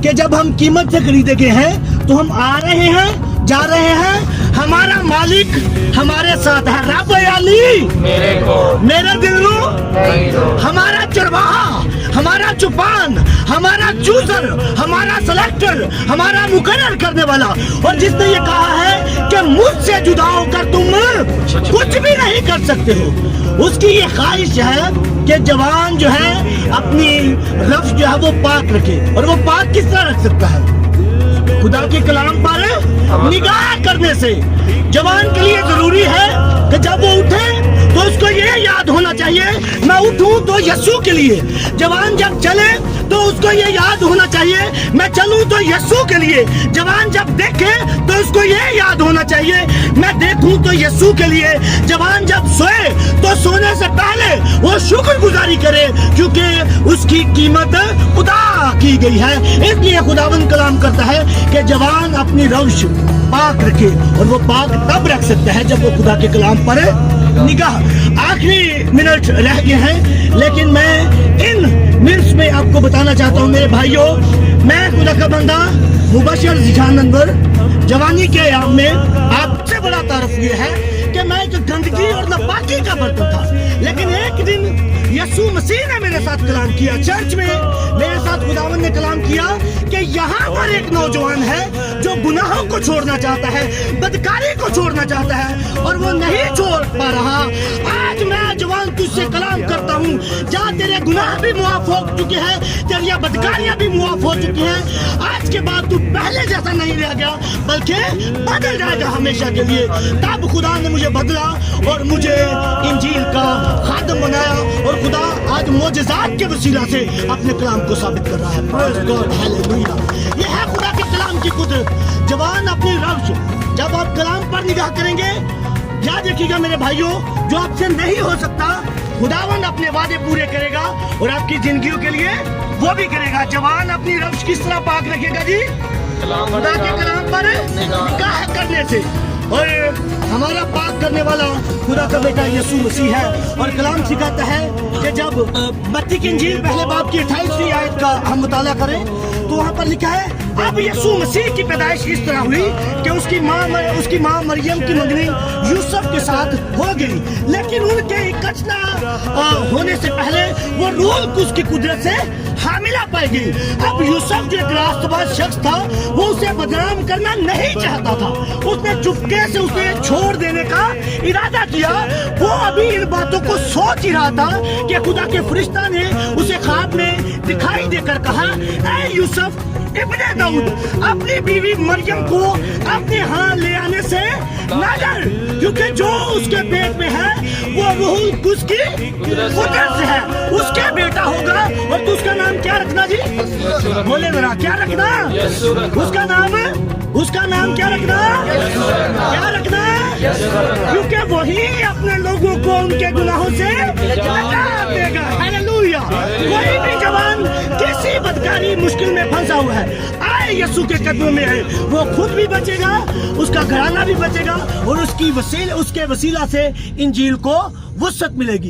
کہ جب ہم قیمت سے خریدے گئے ہیں تو ہم آ رہے ہیں جا رہے ہیں, ہمارا مالک ہمارے ساتھ ہے. رب علی میرے دلو, ہمارا چرواہا, ہمارا چوپان, ہمارا چوزر, ہمارا سلیکٹر, ہمارا مقرر کرنے والا, اور جس نے یہ کہا ہے کہ مجھ سے جدا ہو کر تم کچھ بھی نہیں کر سکتے ہو, اس کی یہ خواہش ہے کہ جوان جو ہے اپنی لفظ جو ہے وہ پاک رکھے. اور وہ پاک کس طرح رکھ سکتا ہے؟ خدا کے کلام پر نگاہ کرنے سے. جوان کے لیے ضروری ہے کہ جب وہ اٹھے تو اس کو یہ یاد ہونا چاہیے میں اٹھوں تو یسوع کے لیے. جوان جب چلے تو اس کو یہ یاد ہونا چاہیے میں چلوں تو یسوع کے لیے. جوان جب دیکھے تو اس کو یہ یاد ہونا چاہیے میں دیکھوں تو یسوع کے لیے. جوان جب سوئے تو سونے سے پہلے وہ شکر گزاری کرے کیونکہ اس کی قیمت ادا کی گئی ہے. اس لیے خداوند کلام کرتا ہے کہ جوان اپنی روش پاک رکھے, اور وہ پاک تب رکھ سکتا ہے جب وہ خدا کے کلام پر نگاہ. آخری منٹ رہ گئے ہیں لیکن میں ان منٹس میں آپ کو بتانا چاہتا ہوں میرے بھائیوں, میں خدا کا بندہ مبشر ذیشان انور جوانی کے ایام میں آپ سے بڑا تعارف یہ ہے کہ میں ایک گندگی اور ناپاکی کا برتن تھا, لیکن ایک دن یسوع مسیح نے میرے ساتھ کلام کیا. چرچ میں میرے ساتھ خداوند نے کلام کیا کہ یہاں پر ایک نوجوان ہے جو گناہوں کو چھوڑنا چاہتا ہے, بدکاری کو چھوڑنا چاہتا ہے اور وہ نہیں چھوڑ پا رہا. آج میں جوان تجھ سے کلام کرتا ہوں, جا تیرے گناہ بھی معاف ہو چکے ہیں, تیری بدکاریاں بھی معاف ہو چکی ہیں. آج کے بعد تو پہلے جیسا نہیں رہ گیا بلکہ بدل جائے گا ہمیشہ کے لیے. تب خدا نے مجھے بدلا اور مجھے انجیل کا خادم بنایا, اور خدا آج معجزات کے وسیلہ سے اپنے کلام کو ثابت کر رہا ہے. پریز گاڈ, ہیلیلویا. یہ ہے خدا کے کلام کی قدرت. جوان اپنی روش جب آپ کلام پر نگاہ کریں گے, یاد رکھیے گا میرے بھائیوں, جو آپ سے نہیں ہو سکتا خداوند اپنے وعدے پورے کرے گا اور آپ کی زندگیوں کے لیے وہ بھی کرے گا. جوان اپنی روش کس طرح پاک رکھے گا جی؟ خدا کے کلام پر نگاہ کرنے سے. اور ہمارا پاک کرنے والا خدا کا بیٹا یسوع مسیح ہے, اور کلام سکھاتا ہے کہ جب متی کی انجیل پہلے باب کی 28ویں آیت کا ہم مطالعہ کریں تو وہاں پر لکھا ہے اب یسوع مسیح کی پیدائش اس طرح ہوئی کہ اس کی ماں مریم کی منگنی یوسف کے ساتھ ہو گئی, لیکن ان کے کچنا ہونے سے پہلے وہ روح القدس کی قدرت سے حاملہ پائی گئی. اب یوسف جو ایک راست باز شخص تھا وہ اسے بدنام کرنا نہیں چاہتا تھا, اس نے چپکے سے اسے چھوڑ دینے کا ارادہ کیا. وہ ابھی ان باتوں کو سوچ ہی رہا تھا کہ خدا کے فرشتہ نے اسے خواب میں دکھائی دے کر کہا اے یوسف ابن داؤد, اپنی بیوی مریم کو اپنے ہاں لے آنے سے نہ ڈر, کیونکہ جو اس کے پیٹ میں ہے وہ روح القدس کی قدرت سے ہے. اس کے بیٹا ہوگا اور تو اس کا نام کیا رکھنا جی؟ بولے ذرا کیا رکھنا؟ اس کا نام کیا رکھنا؟ کیا رکھنا؟ کیونکہ وہی اپنے لوگوں کو ان کے گناہوں سے نجات دے گا. ہیلیلویا. کوئی بھی جوان کسی بدکاری مشکل میں پھنسا ہوا ہے, آئے یسوع کے قدموں میں ہے, وہ خود بھی بچے گا, اس کا گھرانہ بھی بچے گا, اور اس کے وسیلہ سے انجیل کو وسعت ملے گی.